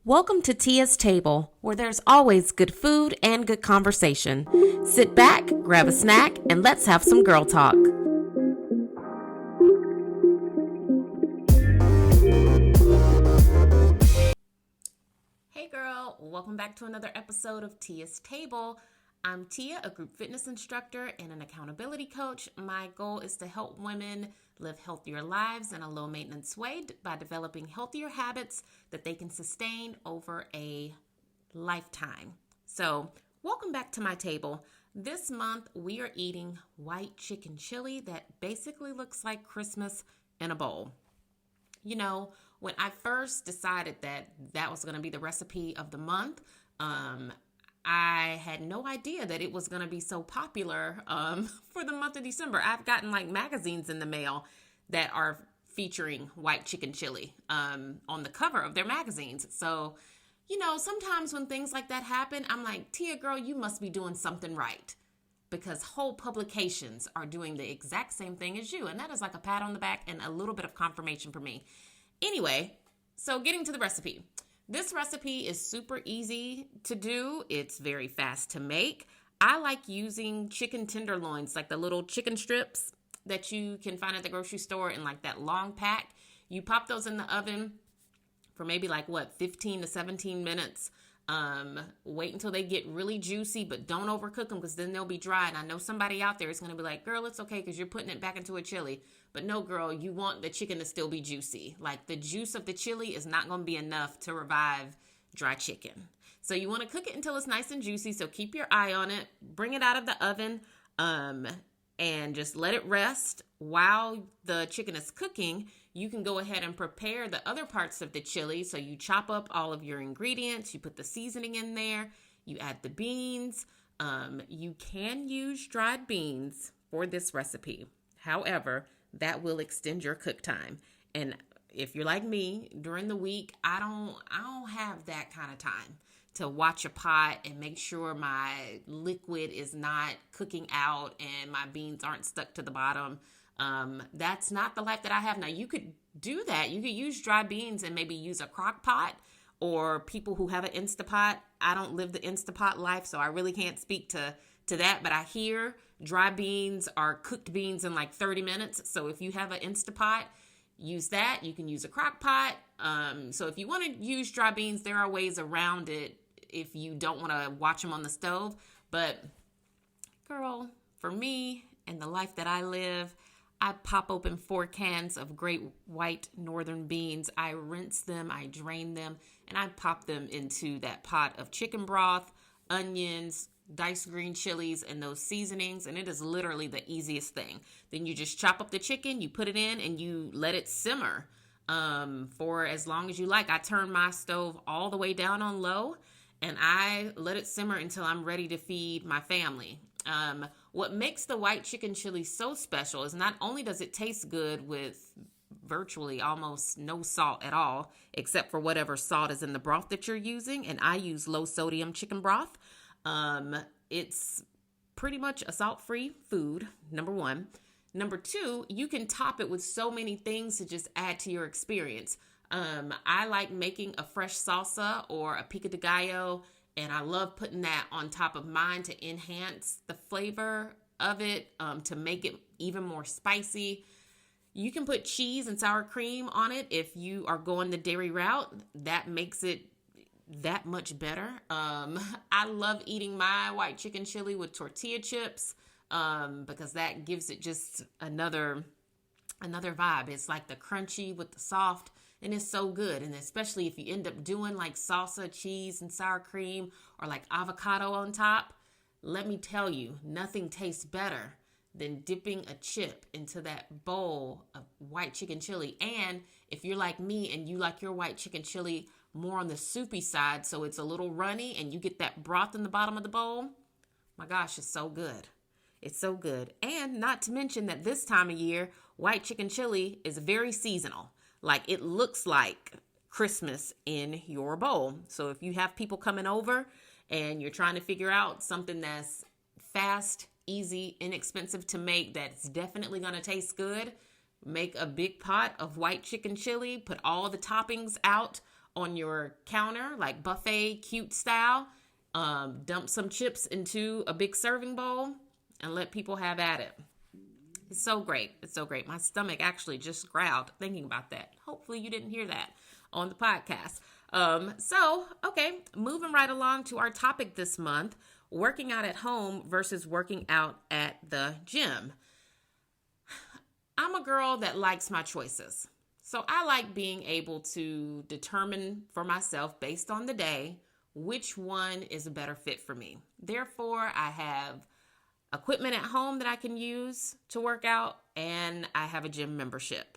Welcome to Tia's Table, where there's always good food and good conversation. Sit back, grab a snack, and let's have some girl talk. Hey girl, welcome back to another episode of Tia's Table. I'm Tia, a group fitness instructor and an accountability coach. My goal is to help women live healthier lives in a low maintenance way by developing healthier habits that they can sustain over a lifetime. So, welcome back to my table. This month we are eating white chicken chili that basically looks like Christmas in a bowl. You know, when I first decided that was going to be the recipe of the month, I had no idea that it was going to be so popular for the month of December. I've gotten like magazines in the mail that are featuring white chicken chili on the cover of their magazines. So, you know, sometimes when things like that happen, I'm like, Tia, girl, you must be doing something right, because whole publications are doing the exact same thing as you. And that is like a pat on the back and a little bit of confirmation for me. Anyway, so getting to the recipe. This recipe is super easy to do. It's very fast to make. I like using chicken tenderloins, like the little chicken strips that you can find at the grocery store in like that long pack. You pop those in the oven for maybe 15 to 17 minutes. Wait until they get really juicy, but don't overcook them because then they'll be dry. And I know somebody out there is going to be like, girl, it's okay because you're putting it back into a chili. But no, girl, you want the chicken to still be juicy. Like the juice of the chili is not going to be enough to revive dry chicken. So you want to cook it until it's nice and juicy. So keep your eye on it. Bring it out of the oven and just let it rest. While the chicken is cooking, you can go ahead and prepare the other parts of the chili. So you chop up all of your ingredients. You put the seasoning in there. You add the beans. You can use dried beans for this recipe. However, that will extend your cook time. And if you're like me, during the week, I don't have that kind of time to watch a pot and make sure my liquid is not cooking out and my beans aren't stuck to the bottom. That's not the life that I have. Now, you could do that. You could use dry beans and maybe use a crock pot, or people who have an Instapot. I don't live the Instapot life, so I really can't speak to that. But I hear dry beans are cooked beans in like 30 minutes. So if you have an Instapot, use that. You can use a crock pot. So if you want to use dry beans, there are ways around it if you don't want to watch them on the stove. But girl, for me and the life that I live, I pop open 4 cans of great white northern beans. I rinse them, I drain them, and I pop them into that pot of chicken broth, onions, diced green chilies, and those seasonings, and it is literally the easiest thing. Then you just chop up the chicken, you put it in, and you let it simmer for as long as you like. I turn my stove all the way down on low, and I let it simmer until I'm ready to feed my family. What makes the white chicken chili so special is not only does it taste good with virtually almost no salt at all, except for whatever salt is in the broth that you're using, and I use low sodium chicken broth. It's pretty much a salt-free food, number one. Number two, you can top it with so many things to just add to your experience. I like making a fresh salsa or a pico de gallo, and I love putting that on top of mine to enhance the flavor of it, to make it even more spicy. You can put cheese and sour cream on it if you are going the dairy route. That makes it that much better. I love eating my white chicken chili with tortilla chips because that gives it just another vibe. It's like the crunchy with the soft, and it's so good. And especially if you end up doing like salsa, cheese, and sour cream, or like avocado on top, let me tell you, nothing tastes better than dipping a chip into that bowl of white chicken chili. And if you're like me and you like your white chicken chili more on the soupy side, so it's a little runny and you get that broth in the bottom of the bowl, my gosh, it's so good. It's so good. And not to mention that this time of year, white chicken chili is very seasonal. Like it looks like Christmas in your bowl. So if you have people coming over and you're trying to figure out something that's fast, easy, inexpensive to make, that's definitely going to taste good, make a big pot of white chicken chili, put all the toppings out on your counter, like buffet, cute style. Dump some chips into a big serving bowl and let people have at it. It's so great. It's so great. My stomach actually just growled thinking about that. Hopefully you didn't hear that on the podcast. Okay, moving right along to our topic this month, working out at home versus working out at the gym. I'm a girl that likes my choices. So I like being able to determine for myself based on the day which one is a better fit for me. Therefore, I have equipment at home that I can use to work out, and I have a gym membership.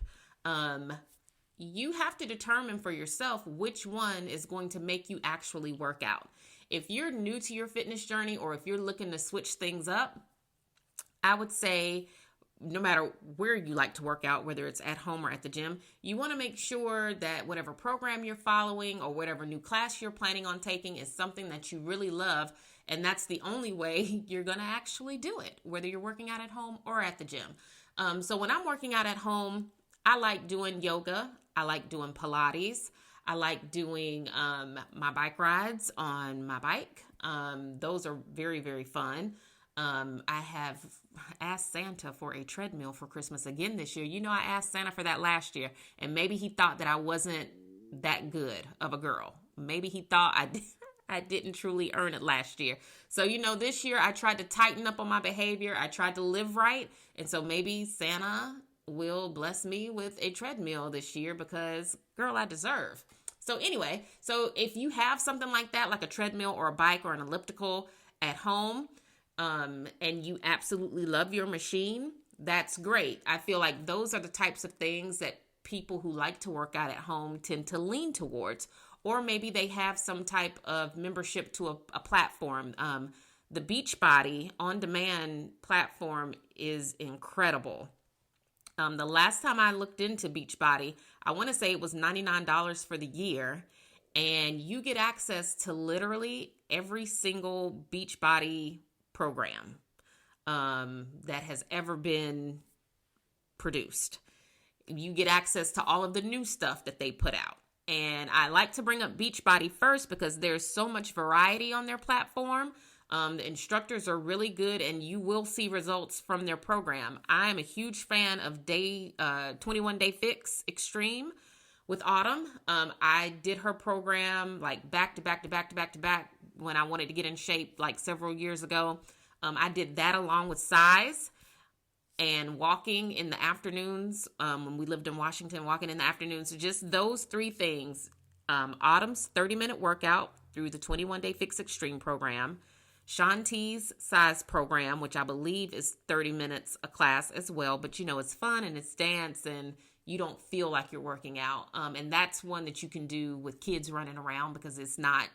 You have to determine for yourself which one is going to make you actually work out. If you're new to your fitness journey, or if you're looking to switch things up, I would say no matter where you like to work out, whether it's at home or at the gym, you want to make sure that whatever program you're following or whatever new class you're planning on taking is something that you really love. And that's the only way you're going to actually do it, whether you're working out at home or at the gym. So when I'm working out at home, I like doing yoga. I like doing Pilates. I like doing my bike rides on my bike. Those are very, very fun. I have asked Santa for a treadmill for Christmas again this year. You know, I asked Santa for that last year, and maybe he thought that I wasn't that good of a girl. Maybe he thought I didn't truly earn it last year. So, this year I tried to tighten up on my behavior. I tried to live right. And so maybe Santa will bless me with a treadmill this year because, girl, I deserve. So anyway, if you have something like that, like a treadmill or a bike or an elliptical at home, and you absolutely love your machine, that's great. I feel like those are the types of things that people who like to work out at home tend to lean towards. Or maybe they have some type of membership to a platform. The Beachbody on-demand platform is incredible. The last time I looked into Beachbody, I want to say it was $99 for the year. And you get access to literally every single Beachbody program that has ever been produced. You get access to all of the new stuff that they put out. And I like to bring up Beachbody first because there's so much variety on their platform. The instructors are really good, and you will see results from their program. I am a huge fan of 21 Day Fix Extreme with Autumn. I did her program like back to back when I wanted to get in shape like several years ago. I did that along with size and walking in the afternoons. When we lived in Washington, walking in the afternoons. So just those three things. Autumn's 30-minute workout through the 21 Day Fix Extreme program. Shanti's size program, which I believe is 30 minutes a class as well. But, it's fun and it's dance and you don't feel like you're working out. And that's one that you can do with kids running around because it's not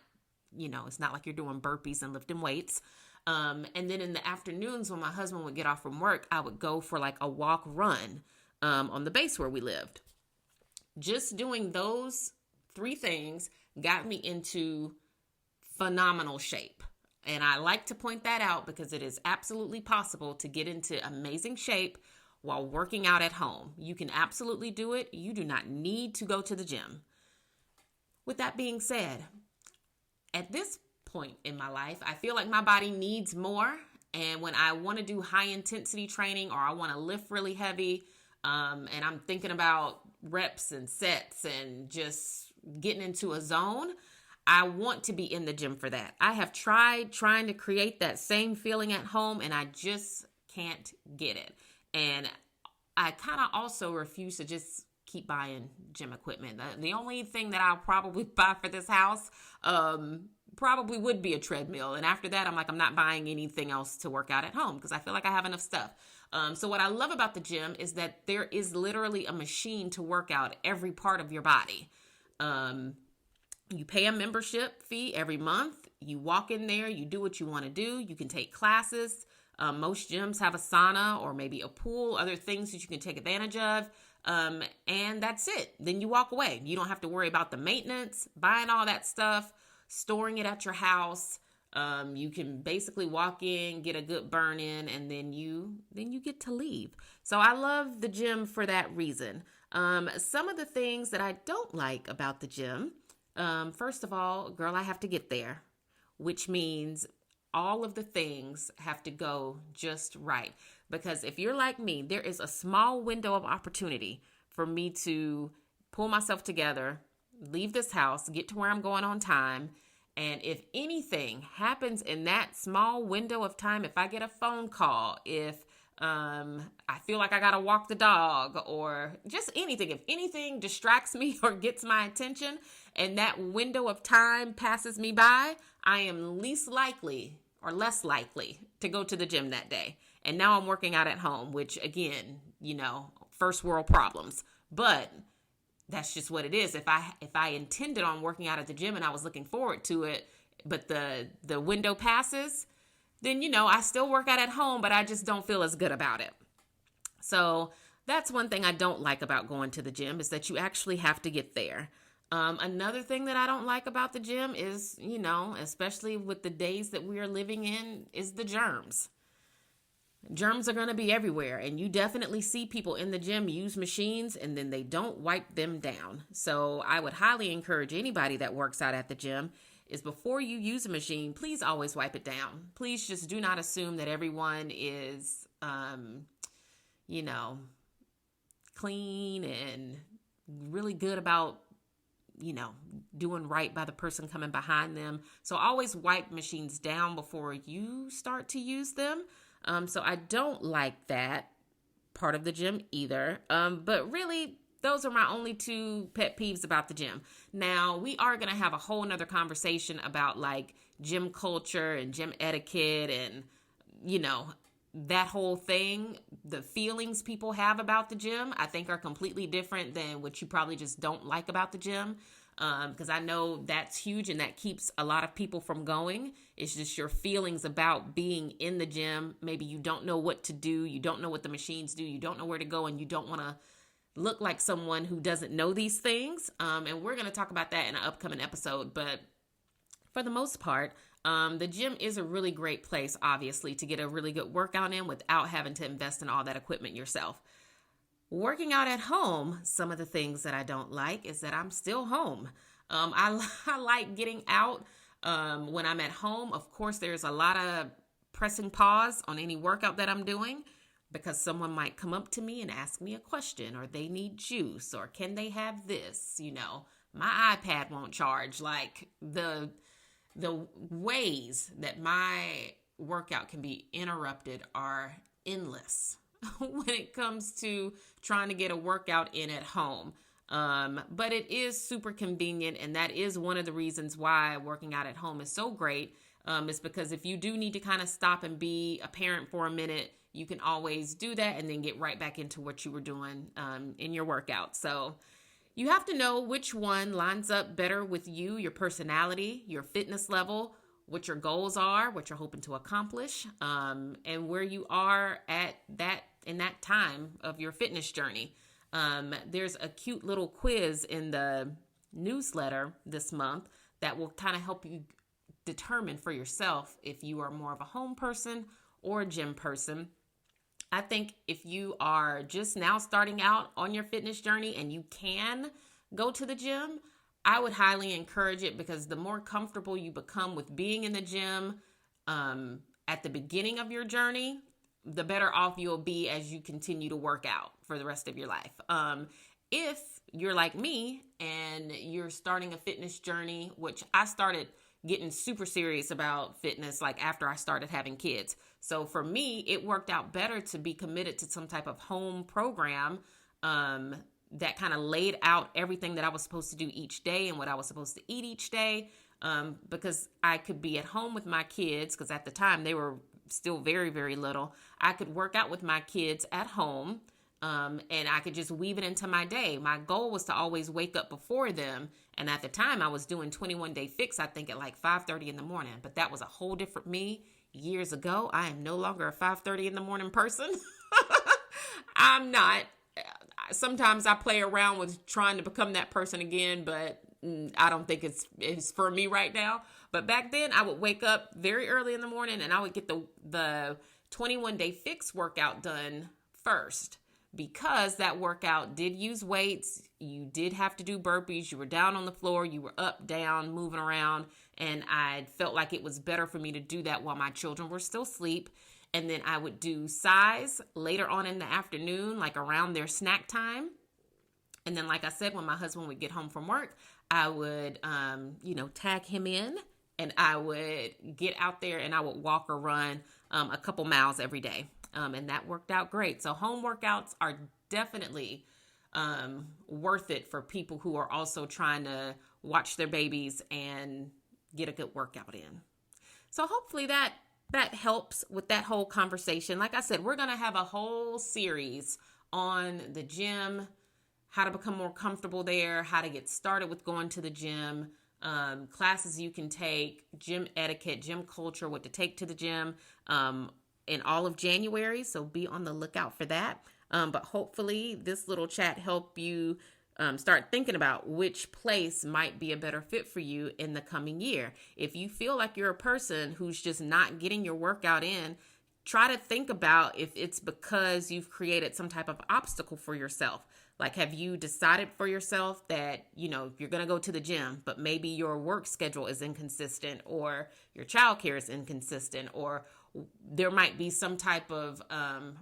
like you're doing burpees and lifting weights. And then in the afternoons when my husband would get off from work, I would go for like a walk run on the base where we lived. Just doing those three things got me into phenomenal shape. And I like to point that out because it is absolutely possible to get into amazing shape while working out at home. You can absolutely do it. You do not need to go to the gym. With that being said, at this point in my life, I feel like my body needs more. And when I want to do high intensity training or I want to lift really heavy, and I'm thinking about reps and sets and just getting into a zone, I want to be in the gym for that. I have tried trying to create that same feeling at home and I just can't get it. And I kind of also refuse to just keep buying gym equipment. The only thing that I'll probably buy for this house probably would be a treadmill. And after that, I'm like, I'm not buying anything else to work out at home because I feel like I have enough stuff. So what I love about the gym is that there is literally a machine to work out every part of your body. You pay a membership fee every month. You walk in there, you do what you want to do. You can take classes. Most gyms have a sauna or maybe a pool, other things that you can take advantage of. And that's it. Then you walk away. You don't have to worry about the maintenance, buying all that stuff, storing it at your house. You can basically walk in, get a good burn in, and then you get to leave. So I love the gym for that reason. Some of the things that I don't like about the gym, First of all, girl, I have to get there, which means all of the things have to go just right. Because if you're like me, there is a small window of opportunity for me to pull myself together, leave this house, get to where I'm going on time. And if anything happens in that small window of time, if I get a phone call, if I feel like I got to walk the dog or just anything, if anything distracts me or gets my attention and that window of time passes me by, I am least likely or less likely to go to the gym that day. And now I'm working out at home, which again, first world problems, but that's just what it is. If I intended on working out at the gym and I was looking forward to it, but the window passes, then, I still work out at home, but I just don't feel as good about it. So that's one thing I don't like about going to the gym is that you actually have to get there. Another thing that I don't like about the gym is, especially with the days that we are living in, is the germs. Germs are going to be everywhere, and you definitely see people in the gym use machines and then they don't wipe them down. So I would highly encourage anybody that works out at the gym is before you use a machine, please always wipe it down. Please just do not assume that everyone is, clean and really good about, doing right by the person coming behind them. So always wipe machines down before you start to use them. So I don't like that part of the gym either. But really, those are my only two pet peeves about the gym. Now, we are going to have a whole nother conversation about like gym culture and gym etiquette and, that whole thing. The feelings people have about the gym, I think are completely different than what you probably just don't like about the gym. Because I know that's huge and that keeps a lot of people from going. It's just your feelings about being in the gym. Maybe you don't know what to do. You don't know what the machines do. You don't know where to go, and you don't want to look like someone who doesn't know these things. And we're going to talk about that in an upcoming episode. But for the most part, the gym is a really great place, obviously, to get a really good workout in without having to invest in all that equipment yourself. Working out at home, some of the things that I don't like is that I'm still home. I like getting out when I'm at home. Of course, there's a lot of pressing pause on any workout that I'm doing because someone might come up to me and ask me a question, or they need juice, or can they have this? My iPad won't charge. Like the ways that my workout can be interrupted are endless when it comes to trying to get a workout in at home. But it is super convenient, and that is one of the reasons why working out at home is so great. Is because if you do need to kind of stop and be a parent for a minute, you can always do that and then get right back into what you were doing in your workout. So you have to know which one lines up better with you, your personality, your fitness level, what your goals are, what you're hoping to accomplish, and where you are at that in that time of your fitness journey. There's a cute little quiz in the newsletter this month that will kind of help you determine for yourself if you are more of a home person or a gym person. I think if you are just now starting out on your fitness journey and you can go to the gym, I would highly encourage it, because the more comfortable you become with being in the gym at the beginning of your journey, the better off you'll be as you continue to work out for the rest of your life. If you're like me and you're starting a fitness journey, which I started getting super serious about fitness like after I started having kids. So for me, it worked out better to be committed to some type of home program that kind of laid out everything that I was supposed to do each day and what I was supposed to eat each day, because I could be at home with my kids, because at the time they were still very, very little. I could work out with my kids at home, and I could just weave it into my day. My goal was to always wake up before them. And at the time I was doing 21-day fix, I think at like 5:30 in the morning, but that was a whole different me years ago. I am no longer a 5:30 in the morning person. I'm not. Sometimes I play around with trying to become that person again, but I don't think it's for me right now. But back then I would wake up very early in the morning and I would get the 21-day fix workout done first. because that workout did use weights. You did have to do burpees. You were down on the floor. You were up, down, moving around. And I felt like it was better for me to do that while my children were still asleep. And then I would do size later on in the afternoon, like around their snack time. And then, like I said, when my husband would get home from work, I would, tag him in, and I would get out there and I would walk or run a couple miles every day. And that worked out great. So home workouts are definitely worth it for people who are also trying to watch their babies and get a good workout in. So hopefully that helps with that whole conversation. Like I said, we're going to have a whole series on the gym, how to become more comfortable there, how to get started with going to the gym, classes you can take, gym etiquette, gym culture, what to take to the gym in all of January. So be on the lookout for that. But hopefully this little chat helped you start thinking about which place might be a better fit for you in the coming year. If you feel like you're a person who's just not getting your workout in, try to think about if it's because you've created some type of obstacle for yourself. Like, have you decided for yourself that, you're going to go to the gym, but maybe your work schedule is inconsistent, or your childcare is inconsistent, or there might be some type of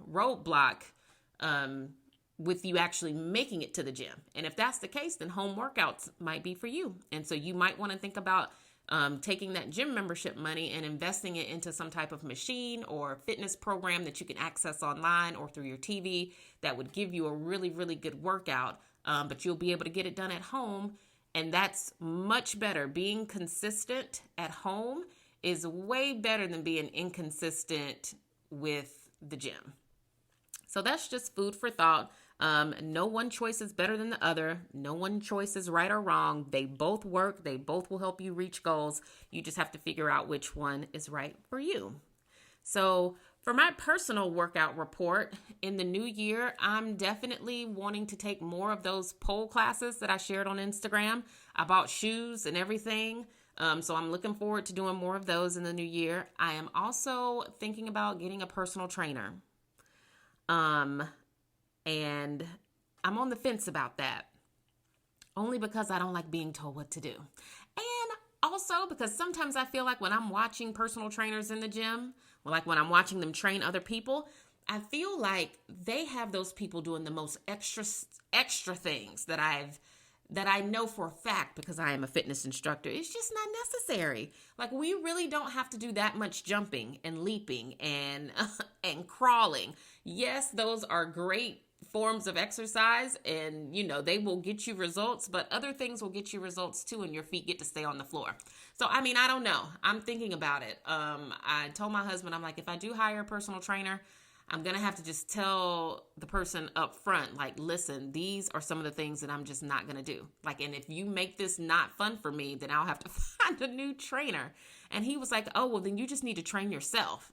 roadblock with you actually making it to the gym. And if that's the case, then home workouts might be for you. And so you might want to think about taking that gym membership money and investing it into some type of machine or fitness program that you can access online or through your TV that would give you a really, really good workout, but you'll be able to get it done at home. And that's much better. Being consistent at home is way better than being inconsistent with the gym. So that's just food for thought. No one choice is better than the other. No one choice is right or wrong. They both work. They both will help you reach goals. You just have to figure out which one is right for you. So for my personal workout report in the new year, I'm definitely wanting to take more of those pole classes that I shared on Instagram. I bought shoes and everything. So I'm looking forward to doing more of those in the new year. I am also thinking about getting a personal trainer. And I'm on the fence about that, only because I don't like being told what to do. And also because sometimes I feel like when I'm watching personal trainers in the gym, or like when I'm watching them train other people, I feel like they have those people doing the most extra things that I know for a fact, because I am a fitness instructor, it's just not necessary. Like, we really don't have to do that much jumping and leaping and crawling. Yes, those are great forms of exercise, and they will get you results, but other things will get you results too, and your feet get to stay on the floor. So I don't know, I'm thinking about it. I told my husband, I'm like, if I do hire a personal trainer, I'm gonna have to just tell the person up front, like, listen, these are some of the things that I'm just not gonna do. Like, and if you make this not fun for me, then I'll have to find a new trainer. And he was like, oh, well, then you just need to train yourself.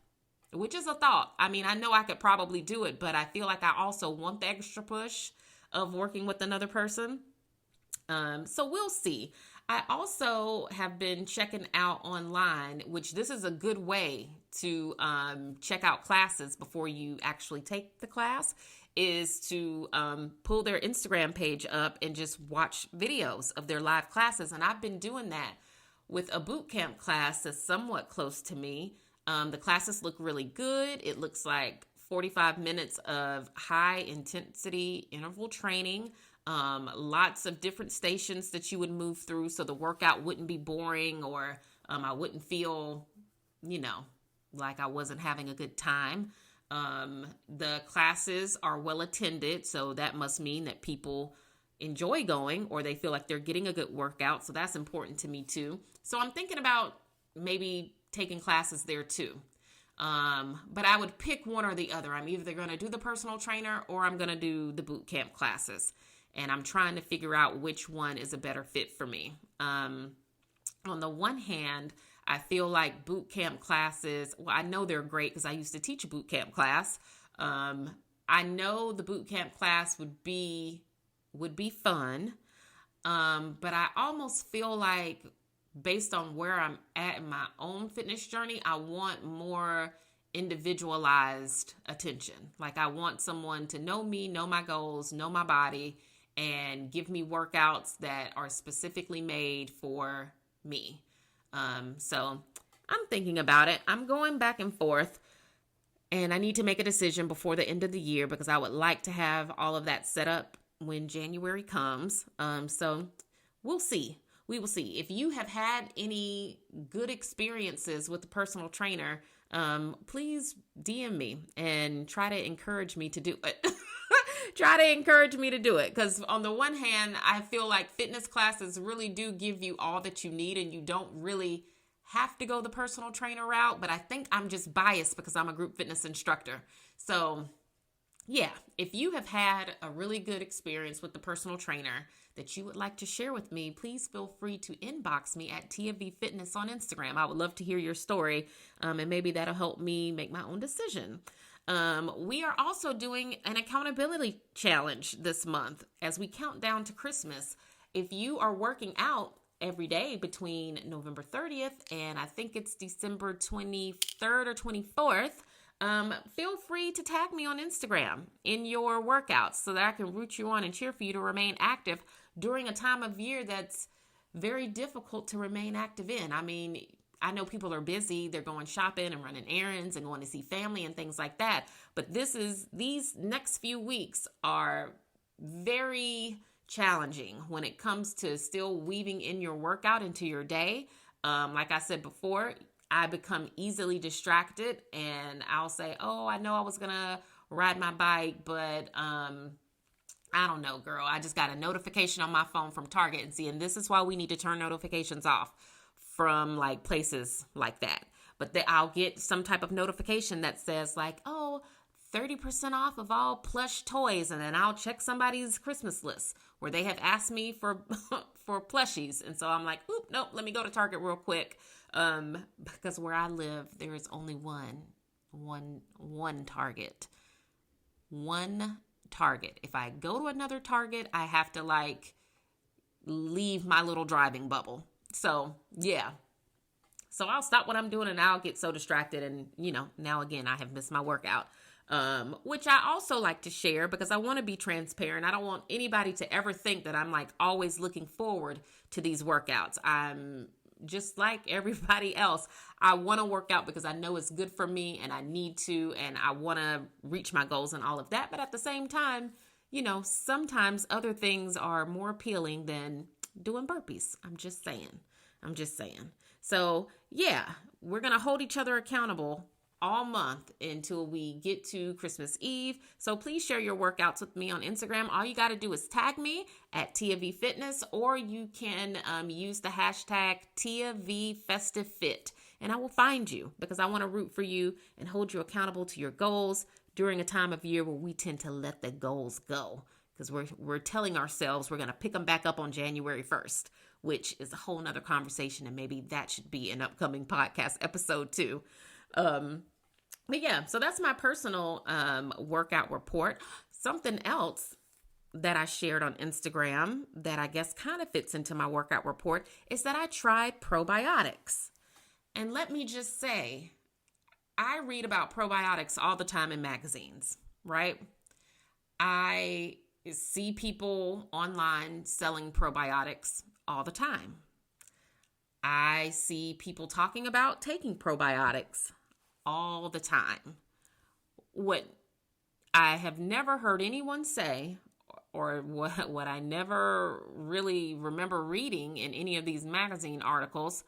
Which is a thought. I know I could probably do it, but I feel like I also want the extra push of working with another person. So we'll see. I also have been checking out online, which this is a good way to check out classes before you actually take the class, is to pull their Instagram page up and just watch videos of their live classes. And I've been doing that with a boot camp class that's somewhat close to me. The classes look really good. It looks like 45 minutes of high intensity interval training, lots of different stations that you would move through, so the workout wouldn't be boring, or I wouldn't feel, like I wasn't having a good time. The classes are well attended, so that must mean that people enjoy going, or they feel like they're getting a good workout. So that's important to me too. So I'm thinking about maybe taking classes there too. But I would pick one or the other. I'm either going to do the personal trainer or I'm going to do the boot camp classes. And I'm trying to figure out which one is a better fit for me. On the one hand, I feel like boot camp classes, well, I know they're great because I used to teach a boot camp class. I know the boot camp class would be fun. But I almost feel like, based on where I'm at in my own fitness journey, I want more individualized attention. Like I want someone to know me, know my goals, know my body, and give me workouts that are specifically made for me. So I'm thinking about it. I'm going back and forth, and I need to make a decision before the end of the year because I would like to have all of that set up when January comes. So we'll see. We will see. If you have had any good experiences with the personal trainer, please DM me and try to encourage me to do it. Try to encourage me to do it. Because on the one hand, I feel like fitness classes really do give you all that you need and you don't really have to go the personal trainer route. But I think I'm just biased because I'm a group fitness instructor. So yeah, if you have had a really good experience with the personal trainer that you would like to share with me, please feel free to inbox me at Tia V Fitness on Instagram. I would love to hear your story, and maybe that'll help me make my own decision. We are also doing an accountability challenge this month as we count down to Christmas. If you are working out every day between November 30th and I think it's December 23rd or 24th, feel free to tag me on Instagram in your workouts so that I can root you on and cheer for you to remain active during a time of year that's very difficult to remain active in. I mean, I know people are busy. They're going shopping and running errands and going to see family and things like that. But these next few weeks are very challenging when it comes to still weaving in your workout into your day. Like I said before, I become easily distracted and I'll say, oh, I know I was going to ride my bike, but I don't know, girl. I just got a notification on my phone from Target and this is why we need to turn notifications off from like places like that. But I'll get some type of notification that says like, oh, 30% off of all plush toys. And then I'll check somebody's Christmas list where they have asked me for for plushies. And so I'm like, oop, nope, let me go to Target real quick. Because where I live, there is only one Target. One Target. If I go to another Target, I have to like leave my little driving bubble. So yeah. So I'll stop what I'm doing and I'll get so distracted. And now again, I have missed my workout. Which I also like to share because I want to be transparent. I don't want anybody to ever think that I'm like always looking forward to these workouts. I'm just like everybody else. I want to work out because I know it's good for me and I need to, and I want to reach my goals and all of that. But at the same time, sometimes other things are more appealing than doing burpees. I'm just saying. So yeah, we're going to hold each other accountable all month until we get to Christmas Eve. So please share your workouts with me on Instagram. All you got to do is tag me at Tia V Fitness, or you can use the hashtag Tia V Festive Fit, and I will find you because I want to root for you and hold you accountable to your goals during a time of year where we tend to let the goals go because we're telling ourselves we're going to pick them back up on January 1st, which is a whole nother conversation, and maybe that should be an upcoming podcast episode too. But yeah, so that's my personal workout report. Something else that I shared on Instagram that I guess kind of fits into my workout report is that I tried probiotics. And let me just say, I read about probiotics all the time in magazines, right? I see people online selling probiotics all the time. I see people talking about taking probiotics all the time. What I have never heard anyone say, or what I never really remember reading in any of these magazine articles,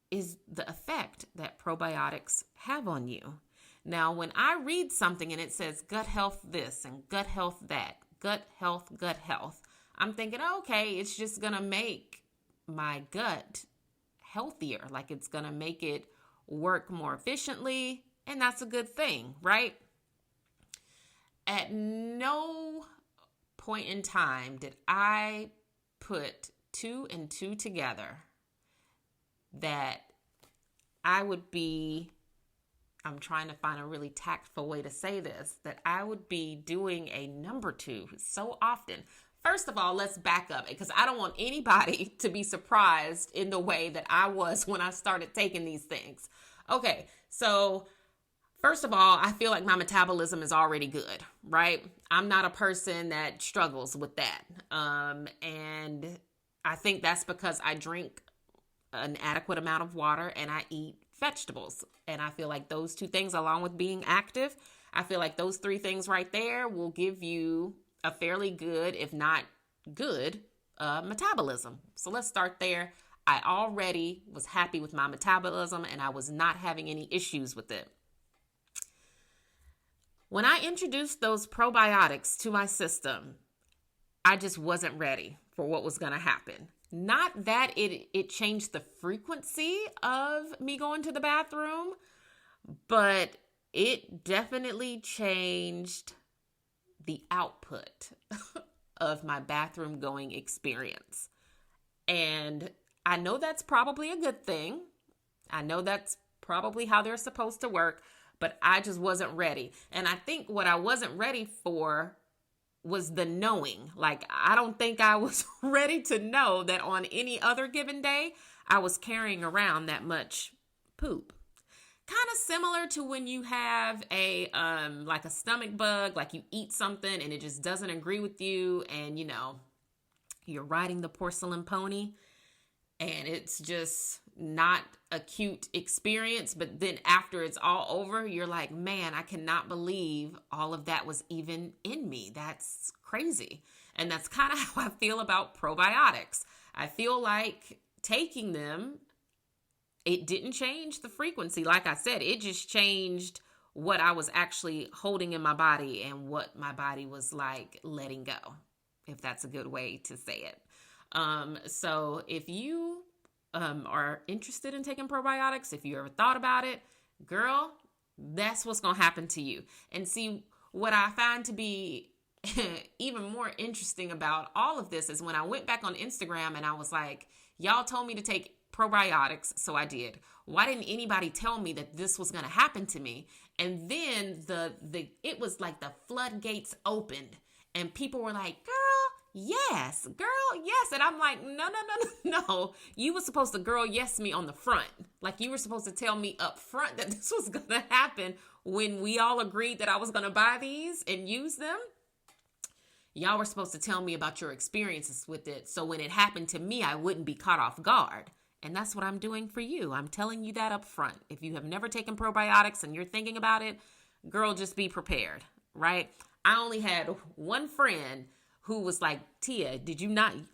is the effect that probiotics have on you. Now, when I read something and it says gut health this and gut health that, gut health, I'm thinking, okay, it's just going to make my gut healthier. Like it's going to make it work more efficiently, and that's a good thing, right? At no point in time did I put two and two together that I would be, I'm trying to find a really tactful way to say this, that I would be doing a number two so often. First of all, let's back up because I don't want anybody to be surprised in the way that I was when I started taking these things. Okay, so First of all, I feel like my metabolism is already good, right? I'm not a person that struggles with that. And I think that's because I drink an adequate amount of water and I eat vegetables. And I feel like those two things, along with being active, I feel like those three things right there will give you a fairly good, if not good, metabolism. So let's start there. I already was happy with my metabolism and I was not having any issues with it. When I introduced those probiotics to my system, I just wasn't ready for what was going to happen. Not that it changed the frequency of me going to the bathroom, but it definitely changed the output of my bathroom going experience. And I know that's probably a good thing. I know that's probably how they're supposed to work, but I just wasn't ready. And I think what I wasn't ready for was the knowing. Like, I don't think I was ready to know that on any other given day, I was carrying around that much poop. Kind of similar to when you have like a stomach bug, like you eat something and it just doesn't agree with you, and you're riding the porcelain pony and it's just not a cute experience. But then after it's all over, you're like, man, I cannot believe all of that was even in me. That's crazy. And that's kind of how I feel about probiotics. I feel like taking them, it didn't change the frequency. Like I said, it just changed what I was actually holding in my body and what my body was like letting go, if that's a good way to say it. So if you are interested in taking probiotics, if you ever thought about it, girl, that's what's going to happen to you. And see, what I find to be even more interesting about all of this is when I went back on Instagram and I was like, y'all told me to take probiotics, so I did. Why didn't anybody tell me that this was going to happen to me? And then it was like the floodgates opened and people were like, girl, yes. And I'm like, no. You were supposed to girl yes me on the front. Like, you were supposed to tell me up front that this was going to happen when we all agreed that I was going to buy these and use them. Y'all were supposed to tell me about your experiences with it, so when it happened to me, I wouldn't be caught off guard. And that's what I'm doing for you. I'm telling you that up front. If you have never taken probiotics and you're thinking about it, girl, just be prepared, right? I only had one friend who was like, Tia,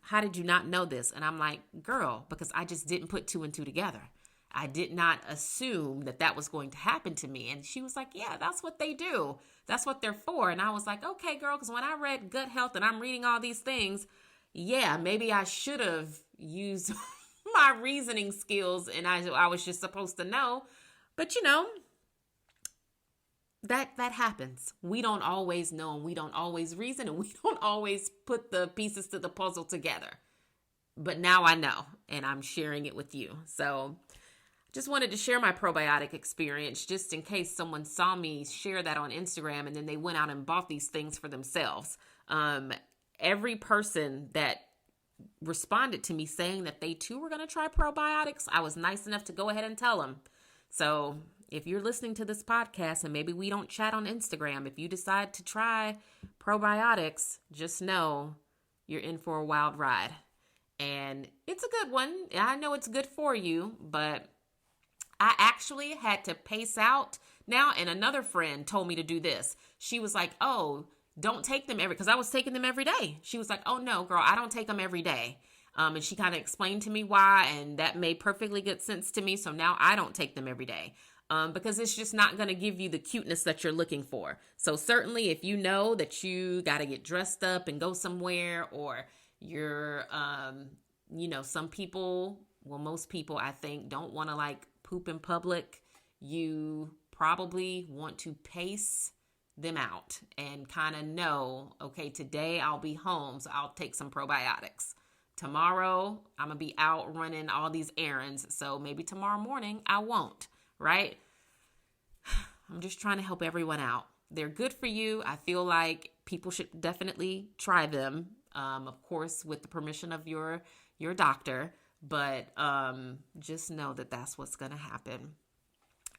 how did you not know this? And I'm like, girl, because I just didn't put two and two together. I did not assume that was going to happen to me. And she was like, yeah, that's what they do. That's what they're for. And I was like, okay, girl, because when I read gut health and I'm reading all these things, yeah, maybe I should have used my reasoning skills and I was just supposed to know. But that happens. We don't always know, and we don't always reason, and we don't always put the pieces to the puzzle together. But now I know, and I'm sharing it with you. So just wanted to share my probiotic experience just in case someone saw me share that on Instagram and then they went out and bought these things for themselves. Every person that responded to me saying that they too were going to try probiotics, I was nice enough to go ahead and tell them. So if you're listening to this podcast and maybe we don't chat on Instagram, if you decide to try probiotics, just know you're in for a wild ride. And it's a good one. I know it's good for you, but I actually had to pace out now. And another friend told me to do this. She was like, oh, don't take them because I was taking them every day. She was like, oh no, girl, I don't take them every day. And she kind of explained to me why, and that made perfectly good sense to me. So now I don't take them every day. Because it's just not going to give you the cuteness that you're looking for. So certainly if you know that you got to get dressed up and go somewhere, or you're, some people, well, most people I think don't want to like poop in public. You probably want to pace them out and kind of know, okay, today I'll be home, so I'll take some probiotics. Tomorrow I'm going to be out running all these errands, so maybe tomorrow morning I won't. Right? I'm just trying to help everyone out. They're good for you. I feel like people should definitely try them. Of course, with the permission of your doctor, but just know that that's what's going to happen.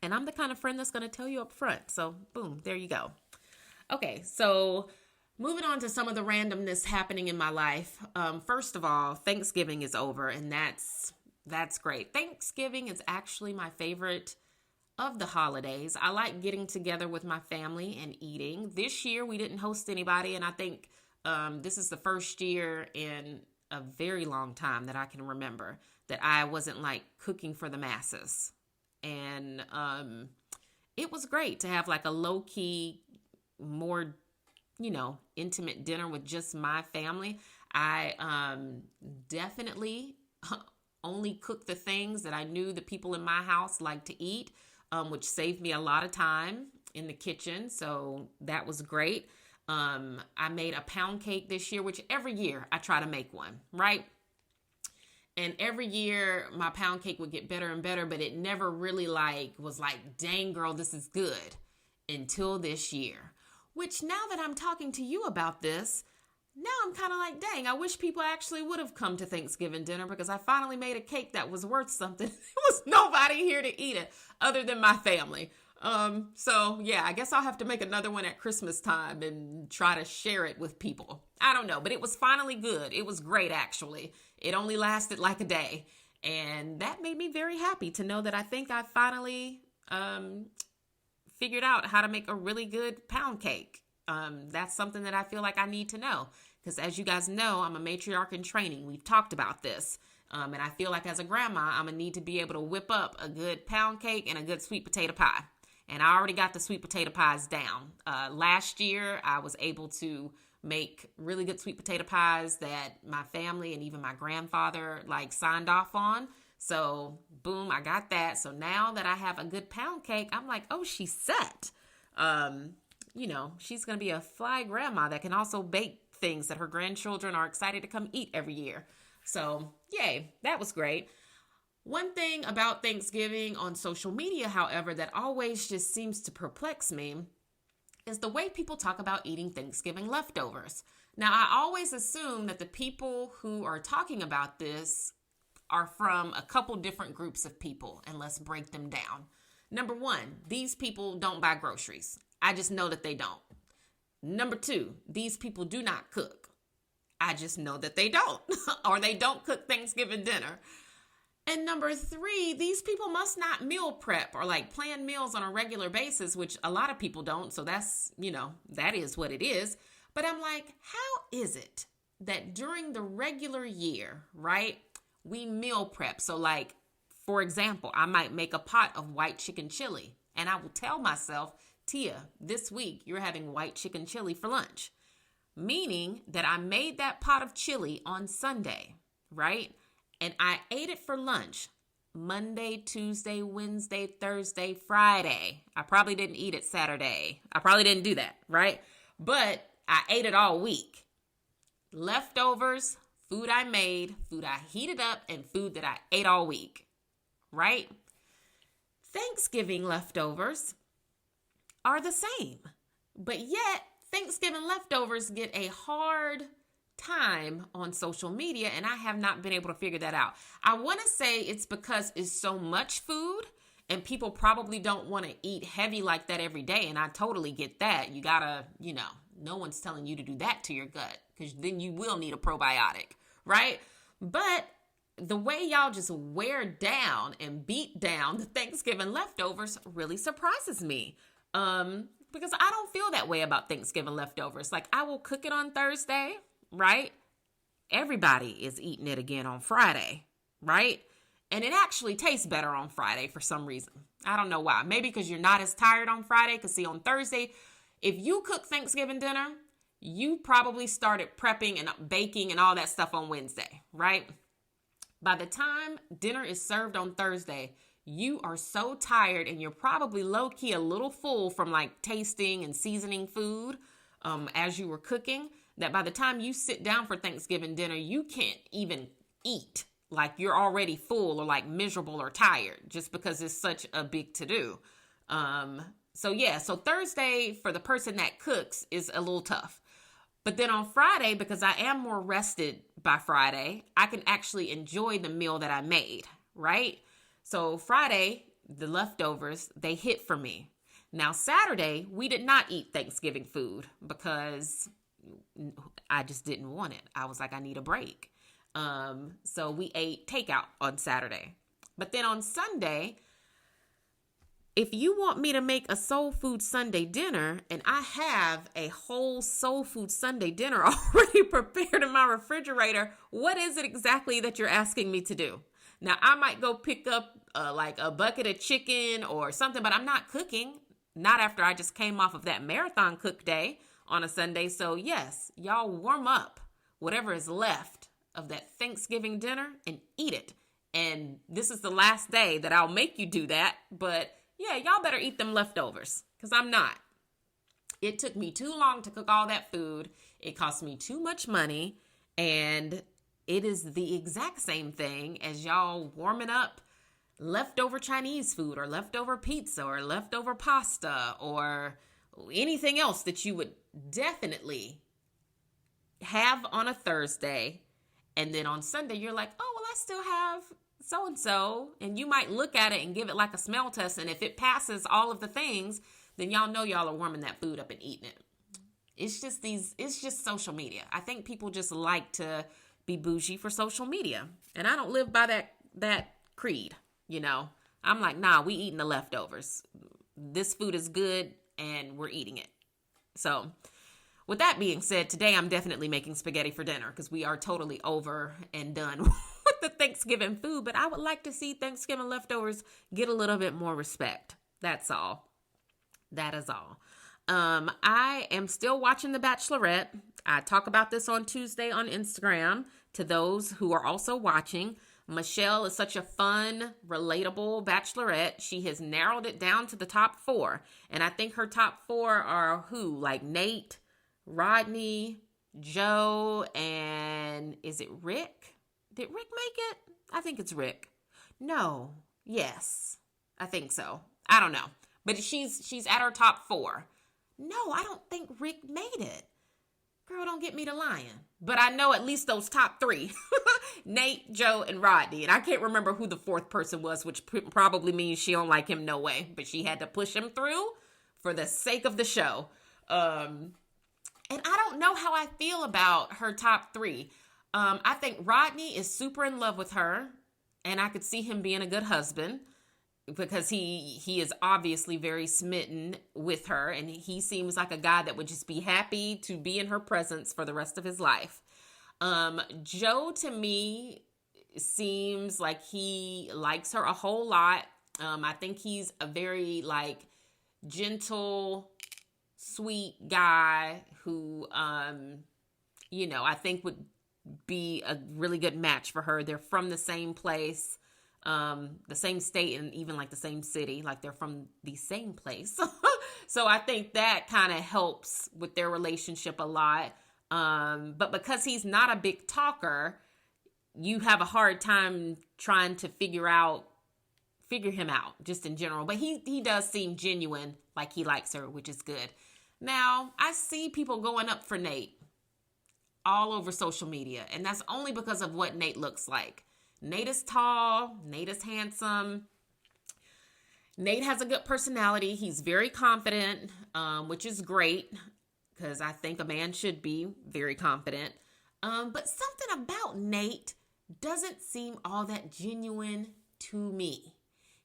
And I'm the kind of friend that's going to tell you up front. So, boom, there you go. Okay, so moving on to some of the randomness happening in my life. First of all, Thanksgiving is over, and that's great. Thanksgiving is actually my favorite of the holidays. I like getting together with my family and eating. This year, we didn't host anybody, and I think this is the first year in a very long time that I can remember that I wasn't like cooking for the masses. And it was great to have like a low key, more, intimate dinner with just my family. I definitely only cooked the things that I knew the people in my house liked to eat, which saved me a lot of time in the kitchen. So that was great. I made a pound cake this year, which every year I try to make one, right? And every year my pound cake would get better and better, but it never really was like, dang girl, this is good until this year. Which now that I'm talking to you about this, now I'm kind of like, dang, I wish people actually would have come to Thanksgiving dinner because I finally made a cake that was worth something. There was nobody here to eat it other than my family. So yeah, I guess I'll have to make another one at Christmas time and try to share it with people. I don't know, but it was finally good. It was great, actually. It only lasted like a day. And that made me very happy to know that I think I finally, figured out how to make a really good pound cake. That's something that I feel like I need to know. Because as you guys know, I'm a matriarch in training. We've talked about this. And I feel like as a grandma, I'm going to need to be able to whip up a good pound cake and a good sweet potato pie. And I already got the sweet potato pies down. Last year, I was able to make really good sweet potato pies that my family and even my grandfather signed off on. So boom, I got that. So now that I have a good pound cake, I'm like, oh, she's set. She's going to be a fly grandma that can also bake things that her grandchildren are excited to come eat every year. So yay, that was great. One thing about Thanksgiving on social media, however, that always just seems to perplex me is the way people talk about eating Thanksgiving leftovers. Now, I always assume that the people who are talking about this are from a couple different groups of people, and let's break them down. Number one, these people don't buy groceries. I just know that they don't. Number two, these people do not cook. I just know that they don't, or they don't cook Thanksgiving dinner. And number three, these people must not meal prep or plan meals on a regular basis, which a lot of people don't. So that's, that is what it is. But I'm like, how is it that during the regular year, right, we meal prep? So for example, I might make a pot of white chicken chili and I will tell myself, Tia, this week you're having white chicken chili for lunch, meaning that I made that pot of chili on Sunday, right? And I ate it for lunch Monday, Tuesday, Wednesday, Thursday, Friday. I probably didn't eat it Saturday. I probably didn't do that, right? But I ate it all week. Leftovers, food I made, food I heated up, and food that I ate all week, right? Thanksgiving leftovers are the same. But yet, Thanksgiving leftovers get a hard time on social media, and I have not been able to figure that out. I want to say it's because it's so much food and people probably don't want to eat heavy like that every day, and I totally get that. You gotta, no one's telling you to do that to your gut because then you will need a probiotic, right? But the way y'all just wear down and beat down the Thanksgiving leftovers really surprises me. Because I don't feel that way about Thanksgiving leftovers. I will cook it on Thursday, right? Everybody is eating it again on Friday, right? And it actually tastes better on Friday for some reason. I don't know why. Maybe because you're not as tired on Friday. Because see, on Thursday, if you cook Thanksgiving dinner, you probably started prepping and baking and all that stuff on Wednesday, right? By the time dinner is served on Thursday, you are so tired and you're probably low-key a little full from tasting and seasoning food as you were cooking, that by the time you sit down for Thanksgiving dinner, you can't even eat. You're already full or miserable or tired just because it's such a big to-do. So Thursday for the person that cooks is a little tough. But then on Friday, because I am more rested by Friday, I can actually enjoy the meal that I made, right? So Friday, the leftovers, they hit for me. Now, Saturday, we did not eat Thanksgiving food because I just didn't want it. I was like, I need a break. So we ate takeout on Saturday. But then on Sunday, if you want me to make a soul food Sunday dinner, and I have a whole soul food Sunday dinner already prepared in my refrigerator, what is it exactly that you're asking me to do? Now, I might go pick up like a bucket of chicken or something, but I'm not cooking. Not after I just came off of that marathon cook day on a Sunday. So yes, y'all warm up whatever is left of that Thanksgiving dinner and eat it. And this is the last day that I'll make you do that. But yeah, y'all better eat them leftovers because I'm not. It took me too long to cook all that food. It cost me too much money. And it is the exact same thing as y'all warming up leftover Chinese food or leftover pizza or leftover pasta or anything else that you would definitely have on a Thursday. And then on Sunday, you're like, oh, well, I still have so-and-so. And you might look at it and give it like a smell test. And if it passes all of the things, then y'all know y'all are warming that food up and eating it. It's just social media. I think people just like to be bougie for social media. And I don't live by that creed. You know, I'm like, nah, we eating the leftovers. This food is good and we're eating it. So with that being said, today I'm definitely making spaghetti for dinner because we are totally over and done with the Thanksgiving food. But I would like to see Thanksgiving leftovers get a little bit more respect. That's all. That is all. I am still watching The Bachelorette. I talk about this on Tuesday on Instagram to those who are also watching. Michelle is such a fun, relatable bachelorette. She has narrowed it down to the top 4. And I think her top 4 are who? Like Nate, Rodney, Joe, and is it Rick? Did Rick make it? I think it's Rick. No. Yes. I think so. I don't know. But she's at her top 4. No, I don't think Rick made it. Girl, don't get me to lying. But I know at least those top 3. Nate, Joe, and Rodney. And I can't remember who the 4th person was, which probably means she don't like him no way. But she had to push him through for the sake of the show. And I don't know how I feel about her top 3. I think Rodney is super in love with her. And I could see him being a good husband. Because he is obviously very smitten with her. And he seems like a guy that would just be happy to be in her presence for the rest of his life. Joe, to me, seems like he likes her a whole lot. I think he's a very, like, gentle, sweet guy who, I think would be a really good match for her. They're from the same place. The same state and even like the same city, like they're from the same place. So I think that kind of helps with their relationship a lot. But because he's not a big talker, you have a hard time trying to figure him out just in general. But he does seem genuine, like he likes her, which is good. Now, I see people going up for Nate all over social media, and that's only because of what Nate looks like. Nate is tall. Nate is handsome. Nate has a good personality. He's very confident, which is great because I think a man should be very confident. But something about Nate doesn't seem all that genuine to me.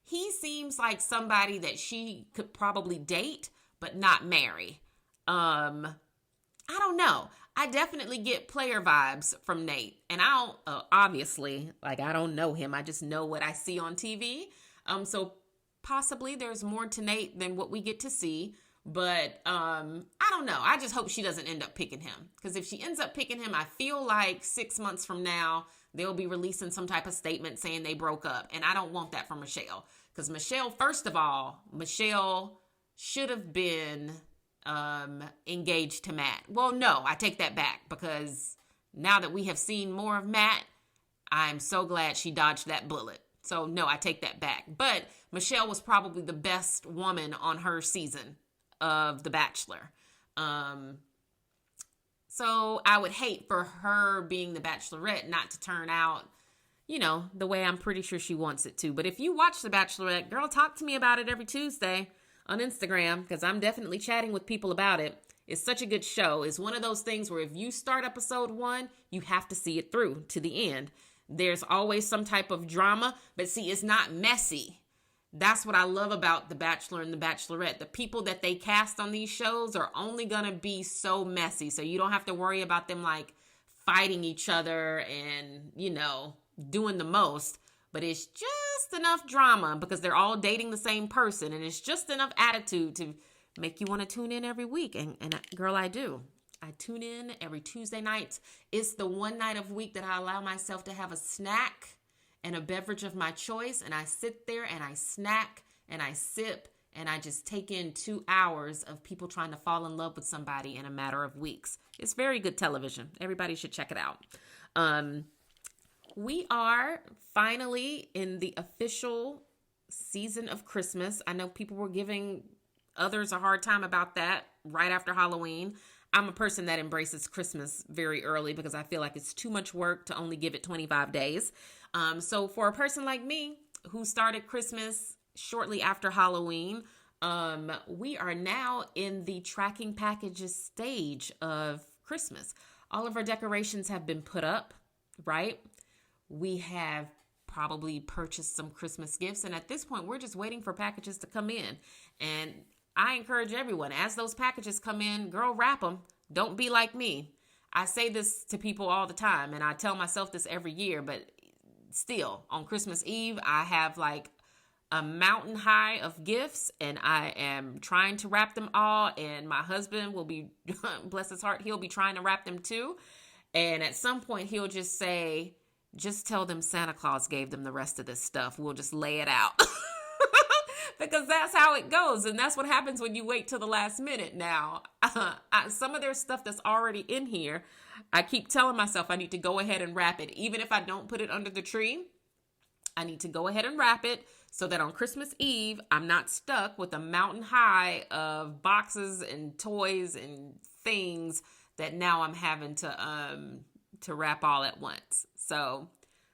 He seems like somebody that she could probably date, but not marry. I don't know. I definitely get player vibes from Nate. And I don't, obviously, like, I don't know him. I just know what I see on TV. So possibly there's more to Nate than what we get to see. But I don't know. I just hope she doesn't end up picking him. Because if she ends up picking him, I feel like 6 months from now, they'll be releasing some type of statement saying they broke up. And I don't want that from Michelle. Because Michelle, first of all, Michelle should have been engaged to Matt. Well, no, I take that back because now that we have seen more of Matt, I'm so glad she dodged that bullet. So no, I take that back. But Michelle was probably the best woman on her season of The Bachelor. So I would hate for her being the Bachelorette not to turn out, the way I'm pretty sure she wants it to. But if you watch The Bachelorette, girl, talk to me about it every Tuesday on Instagram, because I'm definitely chatting with people about it. It's such a good show. It's one of those things where if you start episode 1, you have to see it through to the end. There's always some type of drama, but see, it's not messy. That's what I love about The Bachelor and The Bachelorette. The people that they cast on these shows are only going to be so messy. So you don't have to worry about them like fighting each other and, doing the most. But it's just enough drama because they're all dating the same person. And it's just enough attitude to make you want to tune in every week. And girl, I do. I tune in every Tuesday night. It's the one night of week that I allow myself to have a snack and a beverage of my choice, and I sit there and I snack and I sip and I just take in 2 hours of people trying to fall in love with somebody in a matter of weeks. It's very good television. Everybody should check it out. We are finally in the official season of Christmas. I know people were giving others a hard time about that right after Halloween. I'm a person that embraces Christmas very early because I feel like it's too much work to only give it 25 days. So for a person like me who started Christmas shortly after Halloween, we are now in the tracking packages stage of Christmas. All of our decorations have been put up, right? We have probably purchased some Christmas gifts. And at this point, we're just waiting for packages to come in. And I encourage everyone, as those packages come in, girl, wrap them. Don't be like me. I say this to people all the time, and I tell myself this every year, but still, on Christmas Eve, I have like a mountain high of gifts, and I am trying to wrap them all, and my husband will be, bless his heart, he'll be trying to wrap them too. And at some point, he'll just say, just tell them Santa Claus gave them the rest of this stuff. We'll just lay it out. Because that's how it goes. And that's what happens when you wait till the last minute. Now, some of their stuff that's already in here, I keep telling myself I need to go ahead and wrap it. Even if I don't put it under the tree, I need to go ahead and wrap it so that on Christmas Eve, I'm not stuck with a mountain high of boxes and toys and things that now I'm having to wrap all at once. So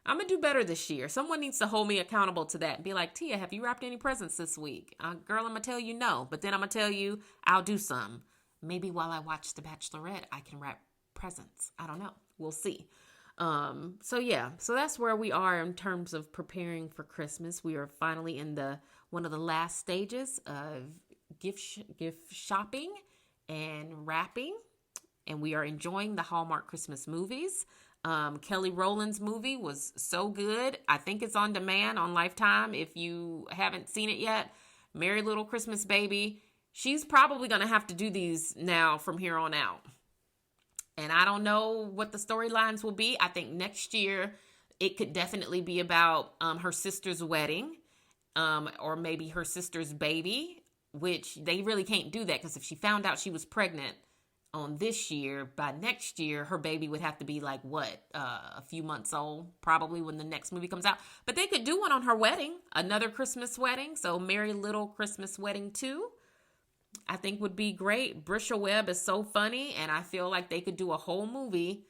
I'm going to do better this year. Someone needs to hold me accountable to that and be like, Tia, have you wrapped any presents this week? Girl, I'm going to tell you no, but then I'm going to tell you I'll do some. Maybe while I watch The Bachelorette, I can wrap presents. I don't know. We'll see. So that's where we are in terms of preparing for Christmas. We are finally in one of the last stages of gift shopping and wrapping, and we are enjoying the Hallmark Christmas movies. Kelly Rowland's movie was so good. I think it's on demand on Lifetime. If you haven't seen it yet, Merry Little Christmas Baby. She's probably going to have to do these now from here on out. And I don't know what the storylines will be. I think next year it could definitely be about her sister's wedding, or maybe her sister's baby, which they really can't do that because if she found out she was pregnant on this year, by next year, her baby would have to be like, a few months old, probably when the next movie comes out. But they could do one on her wedding, another Christmas wedding. So Merry Little Christmas Wedding 2, I think would be great. Brisha Webb is so funny, and I feel like they could do a whole movie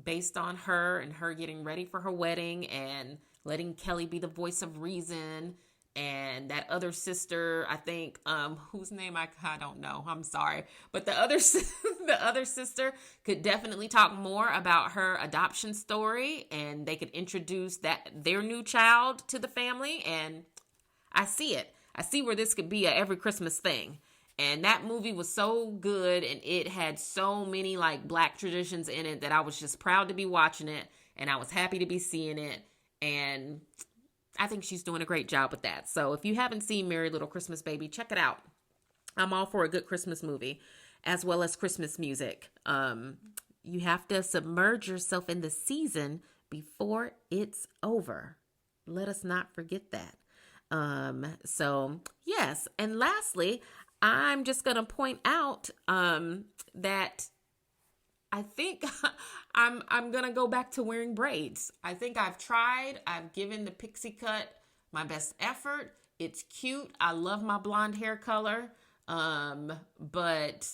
based on her and her getting ready for her wedding and letting Kelly be the voice of reason. And that other sister, I think, whose name I don't know. I'm sorry. But the other sister could definitely talk more about her adoption story, and they could introduce their new child to the family. And I see it. I see where this could be a every Christmas thing. And that movie was so good, and it had so many like Black traditions in it that I was just proud to be watching it, and I was happy to be seeing it. And I think she's doing a great job with that. So if you haven't seen Merry Little Christmas Baby, check it out. I'm all for a good Christmas movie, as well as Christmas music. You have to submerge yourself in the season before it's over. Let us not forget that. So yes. And lastly, I'm just going to point out that I think I'm going to go back to wearing braids. I think I've given the pixie cut my best effort. It's cute. I love my blonde hair color. But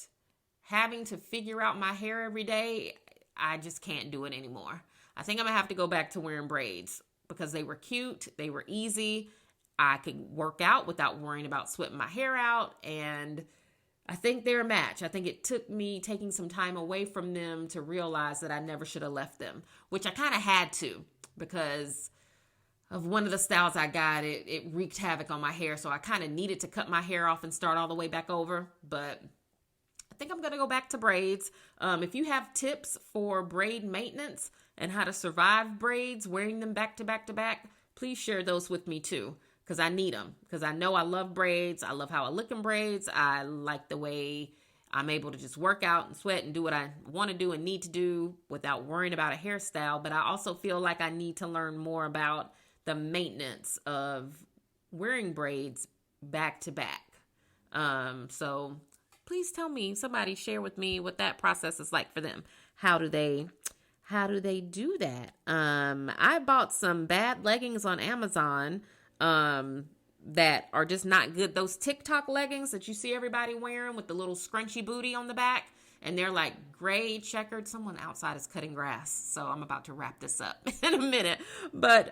having to figure out my hair every day, I just can't do it anymore. I think I'm going to have to go back to wearing braids. because they were cute, they were easy. I could work out without worrying about sweating my hair out, and I think they're a match. I think it took me taking some time away from them to realize that I never should have left them, which I kind of had to because of one of the styles I got. It wreaked havoc on my hair, so I kind of needed to cut my hair off and start all the way back over. But I think I'm going to go back to braids. If you have tips for braid maintenance and how to survive braids, wearing them back to back to back, please share those with me too, because I need them. Because I know I love braids. I love how I look in braids. I like the way I'm able to just work out and sweat and do what I want to do and need to do without worrying about a hairstyle. But I also feel like I need to learn more about the maintenance of wearing braids back to back. So please tell me, somebody share with me what that process is like for them. How do they do that? I bought some bad leggings on Amazon that are just not good. Those TikTok leggings that you see everybody wearing with the little scrunchy booty on the back, and they're like gray checkered. Someone outside is cutting grass, so I'm about to wrap this up in a minute. But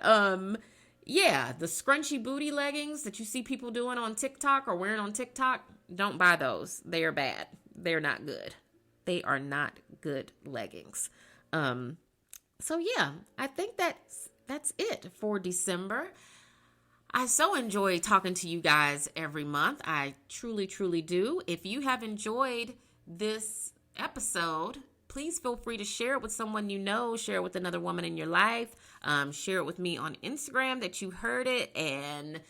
yeah, the scrunchy booty leggings that you see people doing on TikTok or wearing on TikTok, don't buy those. They are bad. They're not good. They are not good leggings. So yeah, I think that's it for December. I so enjoy talking to you guys every month. I truly, truly do. If you have enjoyed this episode, please feel free to share it with someone you know, share it with another woman in your life, share it with me on Instagram that you heard it, and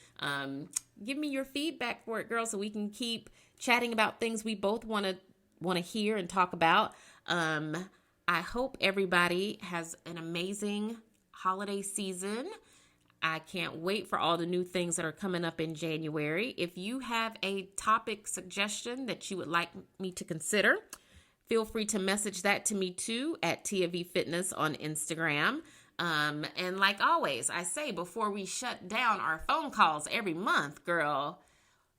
give me your feedback for it, girl, so we can keep chatting about things we both want to hear and talk about. I hope everybody has an amazing holiday season. I can't wait for all the new things that are coming up in January. If you have a topic suggestion that you would like me to consider, feel free to message that to me too at Tia V Fitness on Instagram. And like always, I say before we shut down our phone calls every month, girl,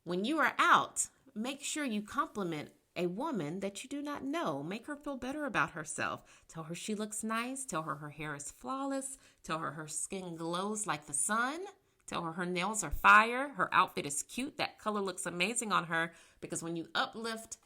when you are out, make sure you compliment a woman that you do not know. Make her feel better about herself. Tell her she looks nice. Tell her her hair is flawless. Tell her her skin glows like the sun. Tell her her nails are fire. Her outfit is cute. That color looks amazing on her. Because when you uplift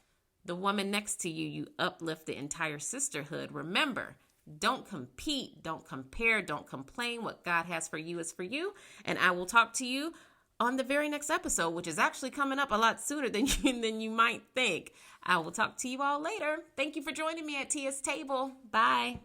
the woman next to you, you uplift the entire sisterhood. Remember, don't compete, don't compare, don't complain. What God has for you is for you. And I will talk to you on the very next episode, which is actually coming up a lot sooner than you might think. I will talk to you all later. Thank you for joining me at Tia's Table. Bye.